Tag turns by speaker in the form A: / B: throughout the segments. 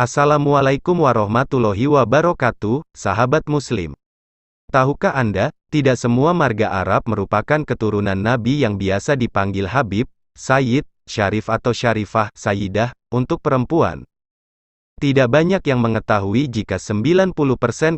A: Assalamualaikum warahmatullahi wabarakatuh, sahabat muslim. Tahukah Anda, tidak semua marga Arab merupakan keturunan Nabi yang biasa dipanggil Habib, Sayyid, Syarif atau Syarifah, Sayyidah, untuk perempuan. Tidak banyak yang mengetahui jika 90%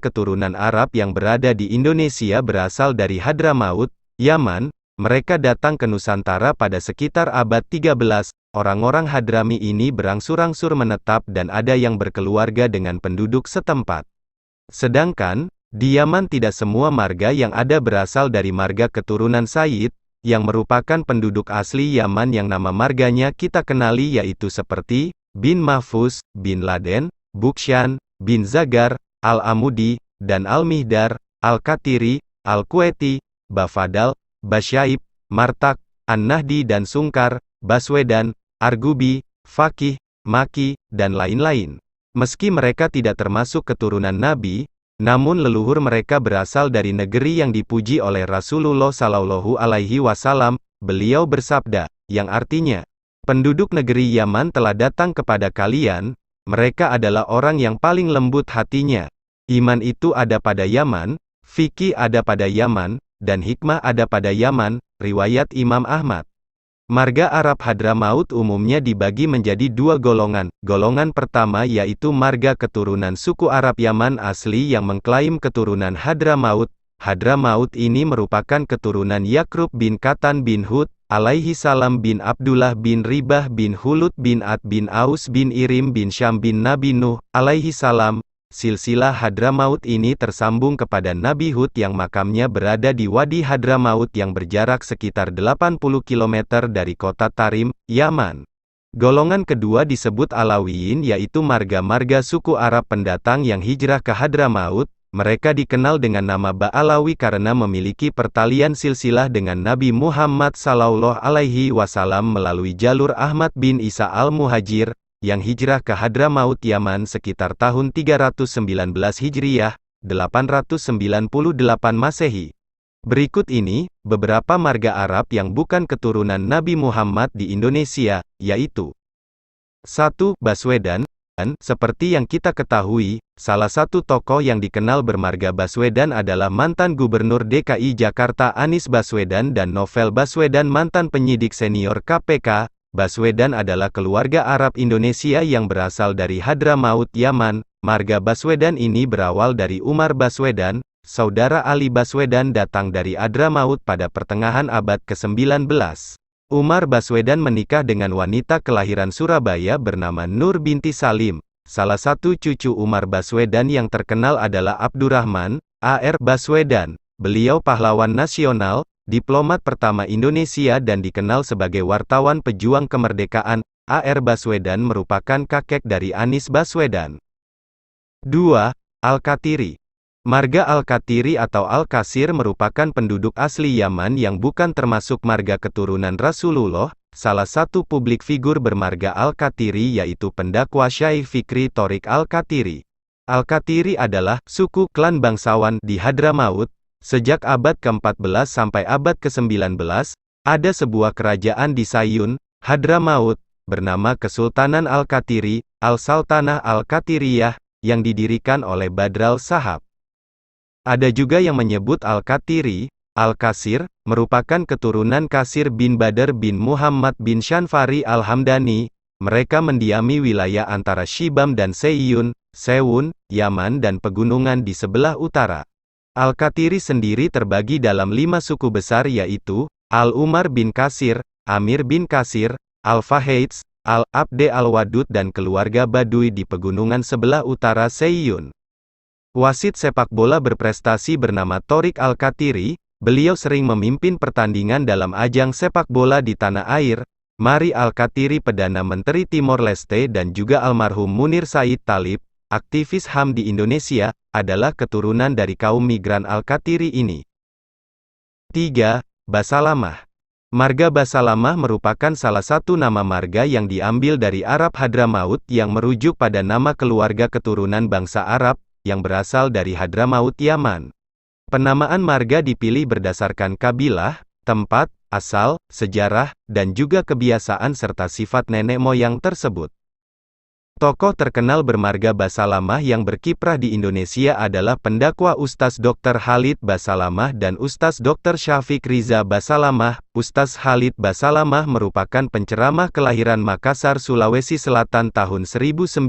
A: keturunan Arab yang berada di Indonesia berasal dari Hadramaut, Yaman. Mereka datang ke Nusantara pada sekitar abad 13. Orang-orang Hadrami ini berangsur-angsur menetap dan ada yang berkeluarga dengan penduduk setempat. Sedangkan, di Yaman tidak semua marga yang ada berasal dari marga keturunan Sayyid, yang merupakan penduduk asli Yaman yang nama marganya kita kenali yaitu seperti, bin Mahfuz, bin Laden, Bukshan, bin Zagar, Al-Amudi, dan Al-Mihdar, Al-Katiri, Al-Kuwaiti, Bafadal, Basyaib, Martak, An-Nahdi dan Sungkar, Baswedan, Argubi, Fakih, Maki, dan lain-lain. Meski mereka tidak termasuk keturunan Nabi, namun leluhur mereka berasal dari negeri yang dipuji oleh Rasulullah Shallallahu Alaihi Wasallam. Beliau bersabda, yang artinya, penduduk negeri Yaman telah datang kepada kalian, mereka adalah orang yang paling lembut hatinya. Iman itu ada pada Yaman, fikih ada pada Yaman, dan hikmah ada pada Yaman, riwayat Imam Ahmad. Marga Arab Hadramaut umumnya dibagi menjadi dua golongan. Golongan pertama yaitu marga keturunan suku Arab Yaman asli yang mengklaim keturunan Hadramaut. Hadramaut ini merupakan keturunan Yakrub bin Katan bin Hud, alaihi salam bin Abdullah bin Ribah bin Hulud bin Ad bin Aus bin Irim bin Syam bin Nabi Nuh, alaihi salam. Silsilah Hadramaut ini tersambung kepada Nabi Hud yang makamnya berada di Wadi Hadramaut yang berjarak sekitar 80 km dari kota Tarim, Yaman. Golongan kedua disebut Alawiyin yaitu marga-marga suku Arab pendatang yang hijrah ke Hadramaut. Mereka dikenal dengan nama Ba'alawi karena memiliki pertalian silsilah dengan Nabi Muhammad Sallallahu Alaihi Wasallam melalui jalur Ahmad bin Isa al-Muhajir, yang hijrah ke Hadramaut Yaman sekitar tahun 319 Hijriyah, 898 Masehi. Berikut ini, beberapa marga Arab yang bukan keturunan Nabi Muhammad di Indonesia, yaitu 1. Baswedan. Seperti yang kita ketahui, salah satu tokoh yang dikenal bermarga Baswedan adalah mantan Gubernur DKI Jakarta Anies Baswedan dan Novel Baswedan mantan penyidik senior KPK. Baswedan adalah keluarga Arab Indonesia yang berasal dari Hadramaut, Yaman. Marga Baswedan ini berawal dari Umar Baswedan, saudara Ali Baswedan datang dari Hadramaut pada pertengahan abad ke-19. Umar Baswedan menikah dengan wanita kelahiran Surabaya bernama Nur binti Salim. Salah satu cucu Umar Baswedan yang terkenal adalah Abdurrahman A.R. Baswedan. Beliau pahlawan nasional, diplomat pertama Indonesia dan dikenal sebagai wartawan pejuang kemerdekaan. A.R. Baswedan merupakan kakek dari Anies Baswedan. 2. Al-Katiri. Marga Al-Katiri atau Al-Kasir merupakan penduduk asli Yaman yang bukan termasuk marga keturunan Rasulullah. Salah satu publik figur bermarga Al-Katiri yaitu pendakwa Syekh Fikri Thorik Al-Katiri. Al-Katiri adalah suku klan bangsawan di Hadramaut. Sejak abad ke-14 sampai abad ke-19, ada sebuah kerajaan di Sayun, Hadramaut, bernama Kesultanan Al-Katiri, Al-Sultanah Al-Katiriyah, yang didirikan oleh Badral Sahab. Ada juga yang menyebut Al-Katiri, Al-Kasir, merupakan keturunan Kasir bin Badr bin Muhammad bin Shanfari Al-Hamdani. Mereka mendiami wilayah antara Shibam dan Seyun, Sewun, Yaman dan pegunungan di sebelah utara. Al-Katiri sendiri terbagi dalam 5 suku besar yaitu, Al-Umar bin Kasir, Amir bin Kasir, Al-Faheits, Al-Abde Al-Wadud dan keluarga Baduy di pegunungan sebelah utara Seyun. Wasit sepak bola berprestasi bernama Thorik Al-Katiri, beliau sering memimpin pertandingan dalam ajang sepak bola di tanah air. Mari Al-Katiri Perdana Menteri Timor Leste dan juga almarhum Munir Said Talib, aktivis HAM di Indonesia, adalah keturunan dari kaum migran Al-Katiri ini. 3. Basalamah. Marga Basalamah merupakan salah satu nama marga yang diambil dari Arab Hadramaut yang merujuk pada nama keluarga keturunan bangsa Arab, yang berasal dari Hadramaut Yaman. Penamaan marga dipilih berdasarkan kabilah, tempat, asal, sejarah, dan juga kebiasaan serta sifat nenek moyang tersebut. Tokoh terkenal bermarga Basalamah yang berkiprah di Indonesia adalah pendakwa Ustaz Dr. Khalid Basalamah dan Ustaz Dr. Syafiq Riza Basalamah. Ustaz Khalid Basalamah merupakan penceramah kelahiran Makassar, Sulawesi Selatan tahun 1975.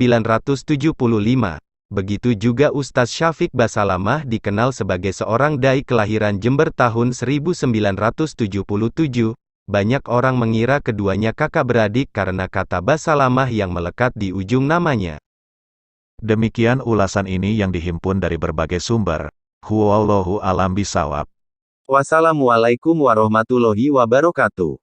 A: Begitu juga Ustaz Syafiq Basalamah dikenal sebagai seorang dai kelahiran Jember tahun 1977. Banyak orang mengira keduanya kakak beradik karena kata Basalamah yang melekat di ujung namanya.
B: Demikian ulasan ini yang dihimpun dari berbagai sumber. Wallahu a'lam bishawab.
A: Wassalamualaikum warahmatullahi wabarakatuh.